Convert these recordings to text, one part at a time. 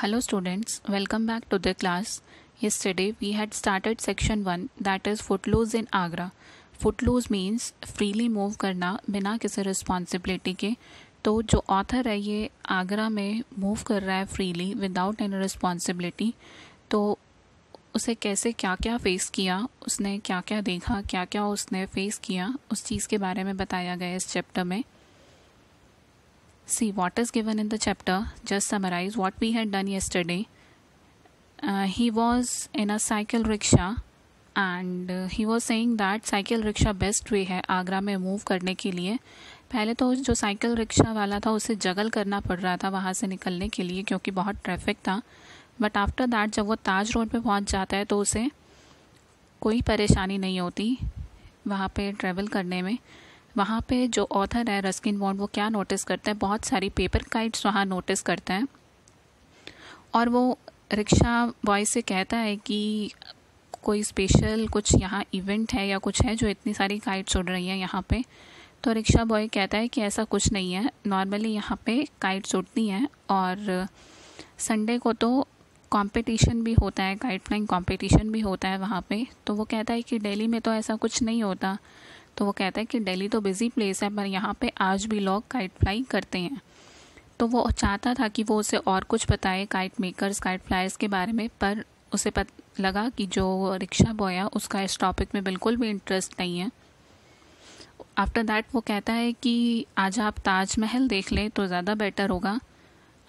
Hello students, welcome back to the class. Yesterday we had started section 1 that is footloose in Agra. Footloose means freely move करना बिना किसी responsibility के. तो जो author है ये आगरा में मूव कर रहा है फ्रीली विदाउट एनी रिस्पॉन्सिबिलिटी. तो उसे कैसे क्या क्या फेस किया, उसने क्या क्या देखा, क्या क्या उसने फेस किया, उस चीज़ के बारे में बताया गया इस चैप्टर में. See what is given in the chapter. Just summarize what we had done yesterday. He was in a cycle rickshaw and he was saying that cycle rickshaw best way है आगरा में मूव करने के लिए. पहले तो जो cycle rickshaw वाला था उसे जगल करना पड़ रहा था वहाँ से निकलने के लिए क्योंकि बहुत ट्रैफिक था. बट आफ्टर दैट जब वो ताज रोड पे पहुँच जाता है तो उसे कोई परेशानी नहीं होती वहाँ पे ट्रैवल करने में. वहाँ पे जो ऑथर है रस्किन बॉन्ड वो क्या नोटिस करता है, बहुत सारी पेपर काइट्स वहाँ नोटिस करता है और वो रिक्शा बॉय से कहता है कि कोई स्पेशल कुछ यहाँ इवेंट है या कुछ है जो इतनी सारी काइट्स उड़ रही हैं यहाँ पे. तो रिक्शा बॉय कहता है कि ऐसा कुछ नहीं है, नॉर्मली यहाँ पे काइट्स उड़ती हैं और संडे को तो कंपटीशन भी होता है, काइट फ्लाइंग कंपटीशन भी होता है वहाँ पे. तो वो कहता है कि दिल्ली में तो ऐसा कुछ नहीं होता. तो वो कहता है कि दिल्ली तो बिज़ी प्लेस है पर यहाँ पे आज भी लोग काइट फ्लाई करते हैं. तो वो चाहता था कि वो उसे और कुछ बताए काइट मेकर्स, काइट फ्लायर्स के बारे में, पर उसे लगा कि जो रिक्शा बॉय है उसका इस टॉपिक में बिल्कुल भी इंटरेस्ट नहीं है. आफ्टर दैट वो कहता है कि आज आप ताजमहल देख लें तो ज़्यादा बेटर होगा.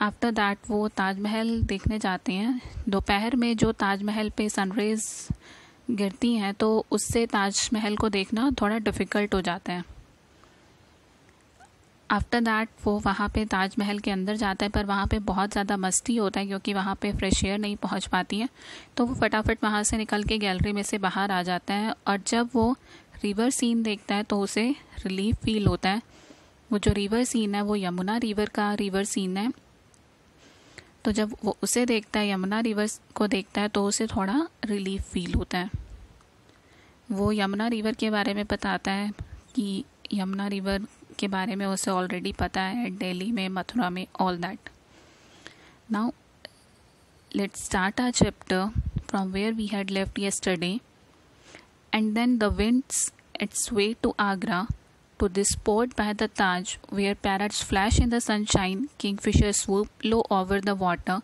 आफ्टर दैट वो ताजमहल देखने जाते हैं. दोपहर में जो ताजमहल पे सनरेज गिरती हैं तो उससे ताजमहल को देखना थोड़ा डिफ़िकल्ट हो जाता है. आफ्टर दैट वो वहाँ पे ताजमहल के अंदर जाता है पर वहाँ पे बहुत ज़्यादा मस्ती होता है क्योंकि वहाँ पे फ्रेश एयर नहीं पहुँच पाती है. तो वो फटाफट वहाँ से निकल के गैलरी में से बाहर आ जाता है और जब वो रिवर सीन देखता है तो उसे रिलीफ फील होता है. वो जो रिवर सीन है वो यमुना रिवर का रिवर सीन है. तो जब वो उसे देखता है, यमुना रिवर को देखता है, तो उसे थोड़ा रिलीफ फील होता है. वो यमुना रिवर के बारे में बताता है कि यमुना रिवर के बारे में उसे ऑलरेडी पता है, दिल्ली में, मथुरा में, all that. Now let's start our chapter from where we had left yesterday. And then the winds its way to Agra to the spot by the Taj where parrots flash in the sunshine, kingfishers swoop low over the water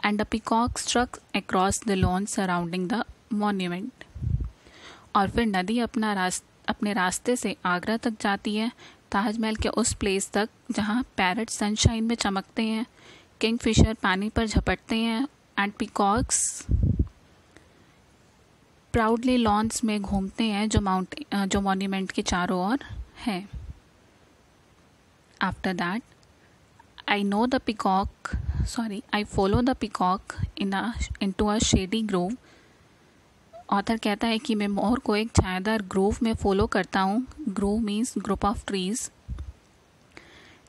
and a peacock struck across the lawn surrounding the monument. और फिर नदी अपने रास्ते से आगरा तक जाती है, ताजमहल के उस प्लेस तक जहाँ पैरट सनशाइन में चमकते हैं, किंगफिशर पानी पर झपटते हैं एंड पीकॉक्स प्राउडली लॉन्स में घूमते हैं जो मॉन्यूमेंट के चारों ओर है. After that I follow the peacock into a shady grove. Author कहता है कि मैं मोर को एक छायादार ग्रोव में फॉलो करता हूँ. Grove means group of trees.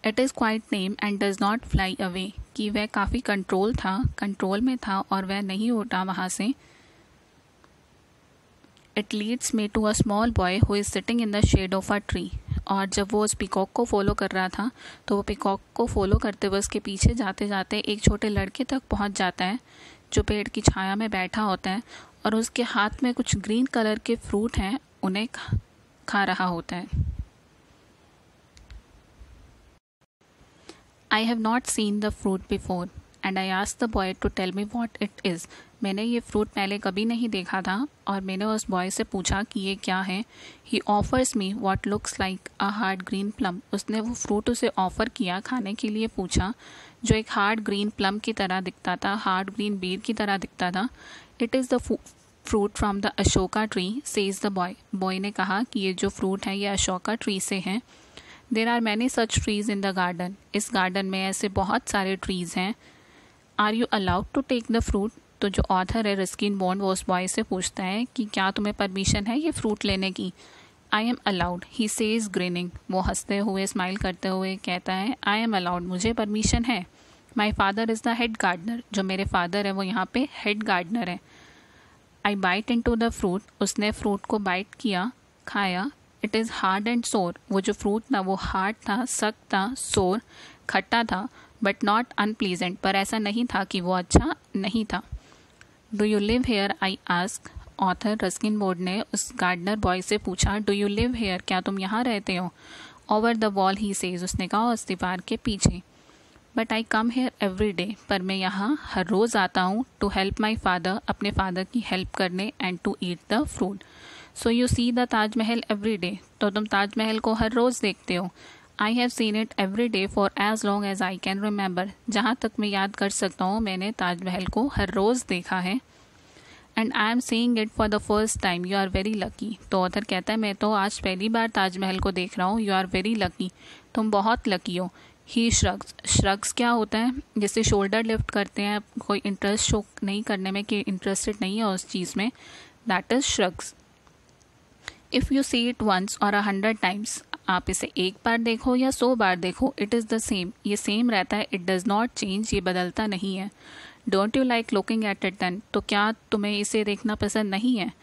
It is quite name and does not fly away, कि वह काफ़ी कंट्रोल में था और वह नहीं उड़ा वहाँ से. It leads me to a small boy who is sitting in the shade of a tree. और जब वो उस पिकॉक को फॉलो कर रहा था तो वो पिकॉक को फॉलो करते हुए उसके पीछे जाते जाते एक छोटे लड़के तक पहुंच जाता है जो पेड़ की छाया में बैठा होता है और उसके हाथ में कुछ ग्रीन कलर के फ्रूट हैं, उन्हें खा रहा होता है. I have not seen the fruit before and I asked the boy to tell me what it is. मैंने ये फ्रूट पहले कभी नहीं देखा था और मैंने उस बॉय से पूछा कि ये क्या है. He offers me what looks like a hard green plum. उसने वो फ्रूट उसे ऑफ़र किया, खाने के लिए पूछा, जो एक हार्ड ग्रीन प्लम की तरह दिखता था, हार्ड ग्रीन बेर की तरह दिखता था. It is the fruit from the Ashoka tree says the boy. Boy ने कहा कि ये जो फ्रूट है ये अशोका ट्री से हैं. There are many such trees in the garden. इस गार्डन में ऐसे बहुत सारे ट्रीज़ हैं. Are you allowed to take the fruit. तो जो ऑथर है रस्किन बॉन्ड वो उस बॉय से पूछता है कि क्या तुम्हें परमिशन है ये फ्रूट लेने की. I am allowed, he says grinning. वो हंसते हुए स्माइल करते हुए कहता है आई एम अलाउड, मुझे परमिशन है. My father is the head gardener. जो मेरे फादर है वो यहाँ पे हेड गार्डनर है. I bite into the fruit. उसने फ्रूट को बाइट किया, खाया. इट इज़ हार्ड एंड सोर. वो जो फ्रूट था वो हार्ड था, सख्त था, सोर. खट्टा था, बट नॉट अनप्लीजेंट, पर ऐसा नहीं था कि वो अच्छा नहीं था. Do you live here, I ask. Author Ruskin board ने उस गार्डनर बॉय से पूछा, डू यू लिव हेयर, क्या तुम यहाँ रहते हो? Over the wall, he says, उसने कहा उस दीवार के पीछे. But I come here every day, पर मैं यहाँ हर रोज़ आता हूँ. टू हेल्प माई फादर, अपने फादर की हेल्प करने. And to eat the fruit. So you see the Taj Mahal every day, तो तुम ताजमहल को हर रोज़ देखते हो. I have seen it every day for as long as I can remember, जहाँ तक मैं याद कर सकता हूँ मैंने ताजमहल को हर रोज़ देखा है. And I am seeing it for the first time, you are very lucky. तो ऑथर कहता है मैं तो आज पहली बार ताजमहल को देख रहा हूँ. यू आर वेरी लकी, तुम बहुत लकी हो. ही श्रग्स. श्रग्स क्या होता है? जैसे शोल्डर लिफ्ट करते हैं, कोई इंटरेस्ट शो नहीं करने में कि इंटरेस्टेड नहीं है उस चीज़ में, that is shrugs. If you see it once और 100 टाइम्स, आप इसे एक बार देखो या 100 बार देखो, इट इज़ द सेम, ये सेम रहता है. इट डज़ नॉट चेंज, ये बदलता नहीं है. Don't you like looking at it then, तो क्या तुम्हें इसे देखना पसंद नहीं है?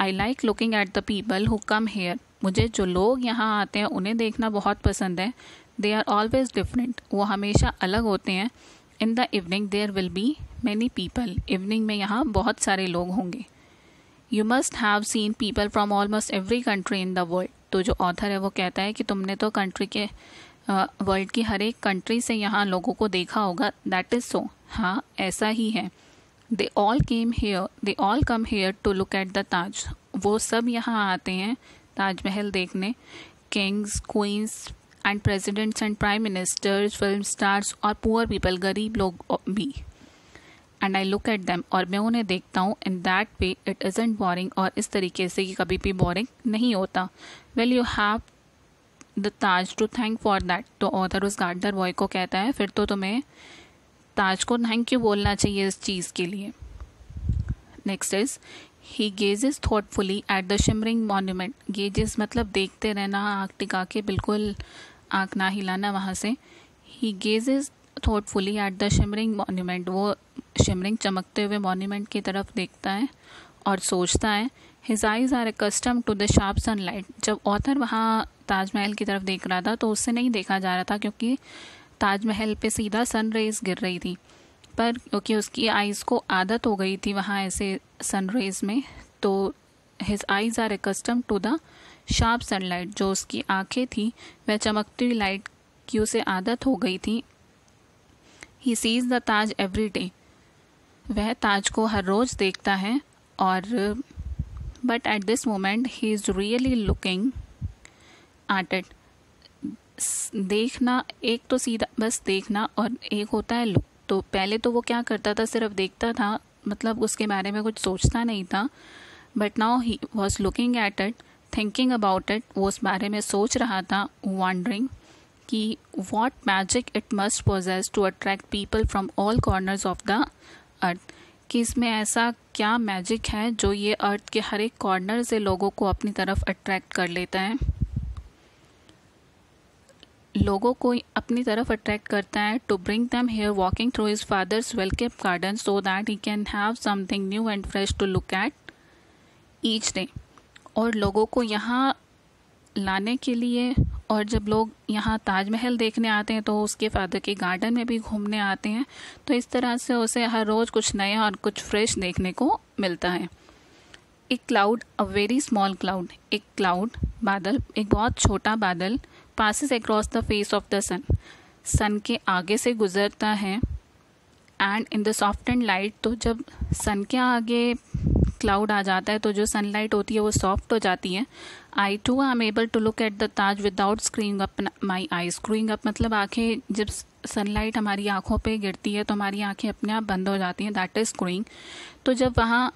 I like looking at the people who come here, मुझे जो लोग यहाँ आते हैं उन्हें देखना बहुत पसंद है. दे आर ऑलवेज डिफरेंट, वो हमेशा अलग होते हैं. In the evening there will be many people, evening में यहाँ बहुत सारे लोग होंगे. You must have seen people from almost every country in the world. तो जो ऑथर है वो कहता है कि तुमने तो कंट्री के वर्ल्ड की हर एक कंट्री से यहाँ लोगों को देखा होगा. दैट इज़ सो, हाँ ऐसा ही है. They all come here to look at the Taj, वो सब यहाँ आते हैं ताजमहल देखने. Kings, queens and presidents and prime ministers, film stars और पुअर पीपल, गरीब लोग भी. And I look at them, और मैं उन्हें देखता हूँ. In that way it isn't boring, और इस तरीके से कि कभी भी बोरिंग नहीं होता. Well you have the Taj to thank for that. तो ऑथर उस गार्डनर बॉय को कहता है फिर तो तुम्हें ताज को थैंक यू बोलना चाहिए इस चीज़ के लिए. Next is he gazes thoughtfully at the shimmering monument. Gazes मतलब देखते रहना, आँख टिका के, बिल्कुल आँख ना हिलाना वहाँ से. He gazes thoughtfully at the shimmering monument, वो शिमरिंग चमकते हुए मॉन्यूमेंट की तरफ देखता है और सोचता है. His eyes are accustomed to the sharp sunlight. जब ऑथर वहाँ ताजमहल की तरफ देख रहा था तो उससे नहीं देखा जा रहा था क्योंकि ताजमहल पे सीधा सन रेज गिर रही थी, पर क्योंकि उसकी आइज़ को आदत हो गई थी वहाँ ऐसे सन रेज में, तो his eyes are accustomed to the sharp sunlight. जो उसकी आँखें थी वह चमकती हुई लाइट की उसे आदत हो गई थी. He sees the Taj every day, वह ताज को हर रोज़ देखता है. और but at this moment he is really looking at it. देखना एक तो सीधा बस देखना और एक होता है लुक. तो पहले तो वो क्या करता था, सिर्फ देखता था, मतलब उसके बारे में कुछ सोचता नहीं था. But now he was looking at it, thinking about it, वो उस बारे में सोच रहा था. वॉन्डरिंग कि what magic it must possess to attract people from all corners of the earth, कि इसमें ऐसा क्या मैजिक है जो ये अर्थ के हर एक कॉर्नर से लोगों को अपनी तरफ अट्रैक्ट कर लेता है, लोगों को अपनी तरफ अट्रैक्ट करता है. To bring them here walking through his father's well kept garden so that he can have something new and fresh to look at each day. और लोगों को यहाँ लाने के लिए, और जब लोग यहाँ ताजमहल देखने आते हैं तो उसके फादर के गार्डन में भी घूमने आते हैं, तो इस तरह से उसे हर रोज़ कुछ नया और कुछ फ्रेश देखने को मिलता है. एक cloud, a very small cloud, एक क्लाउड बादल, एक बहुत छोटा बादल, passes across the face of the sun, sun के आगे से गुजरता है. And in the softened light, तो जब सन के आगे क्लाउड आ जाता है तो जो सनलाइट होती है वो सॉफ्ट हो जाती है. I to I am able to look at the Taj without screwing up my eye. Screwing up मतलब आंखें, जब सनलाइट हमारी आंखों पे गिरती है तो हमारी आंखें अपने आप बंद हो जाती हैं, दैट इज स्क्रूइंग. तो जब वहाँ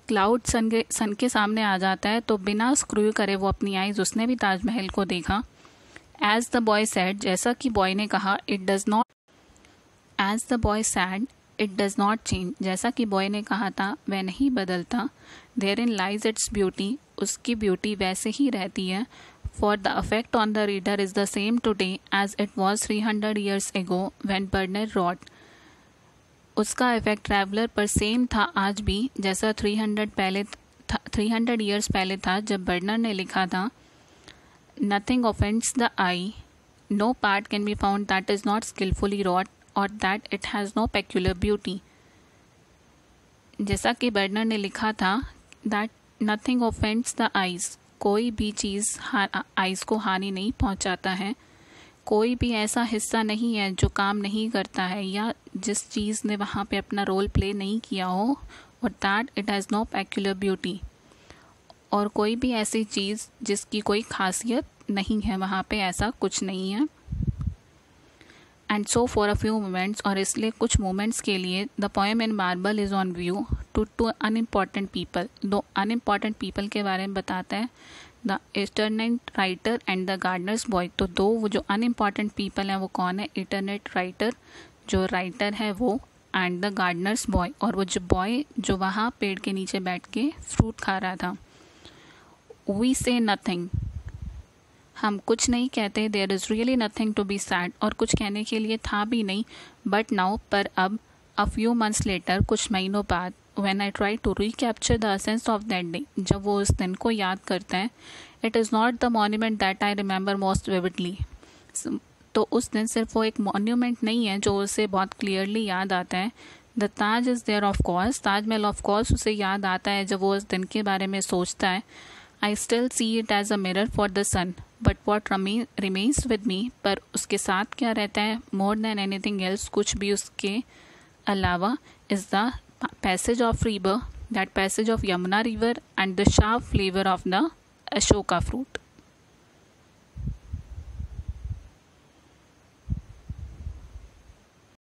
क्लाउड सन के सामने आ जाता है तो बिना स्क्रू करे वो अपनी आइज, उसने भी ताजमहल को देखा. एज द बॉय सैड, जैसा कि बॉय ने कहा, it does not, as the boy said it does not change, जैसा कि बॉय ने कहा था वह नहीं बदलता. Therein lies its beauty, उसकी ब्यूटी वैसे ही रहती है. For the affect on the reader is the same today as it was 300 years ago when Bernier wrote. उसका इफेक्ट ट्रैवलर पर सेम था आज भी, जैसा 300 years पहले था जब बर्नर ने लिखा था. Nothing offends the I, No part can be found that is not skillfully wrought or that it has no peculiar beauty. जैसा कि बर्नर ने लिखा था that nothing offends the eyes. कोई भी चीज़ आइज़ को हानि नहीं पहुंचाता है. कोई भी ऐसा हिस्सा नहीं है जो काम नहीं करता है या जिस चीज़ ने वहाँ पे अपना रोल प्ले नहीं किया हो, और that it has no peculiar beauty. और कोई भी ऐसी चीज़ जिसकी कोई खासियत नहीं है, वहाँ पे ऐसा कुछ नहीं है. And so for a few moments, और इसलिए कुछ मोमेंट्स के लिए the poem in marble is on view to unimportant people. दो अनइम्पॉर्टेंट पीपल के बारे में बताता है, the itinerant writer and the gardener's boy. तो दो वो जो अनइम्पॉर्टेंट पीपल हैं वो कौन है? इटरनेट राइटर, जो राइटर है वो, एंड द गार्डनर्स बॉय, और वो जो बॉय जो वहाँ पेड़ के नीचे बैठ के फ्रूट खा रहा था. वी से नथिंग, हम कुछ नहीं कहते. There is really nothing to be said, और कुछ कहने के लिए था भी नहीं. बट नाउ, पर अब, अ फ्यू मंथ्स लेटर, कुछ महीनों बाद, when I try to recapture the essence of that day, जब वो उस दिन को याद करते हैं, it is not the monument that I remember most vividly. तो उस दिन सिर्फ वो एक मॉन्यूमेंट नहीं है जो उसे बहुत क्लियरली याद आता है. The Taj is there of course, Taj Mahal of course उसे याद आता है जब वो उस दिन के बारे में सोचता है. I still see it as a mirror for the sun, but what remains with me, पर उसके साथ क्या रहता है? मोर देन एनीथिंग एल्स, कुछ भी उसके अलावा, is the passage of river, that passage of Yamuna river, and the sharp flavour of the Ashoka fruit.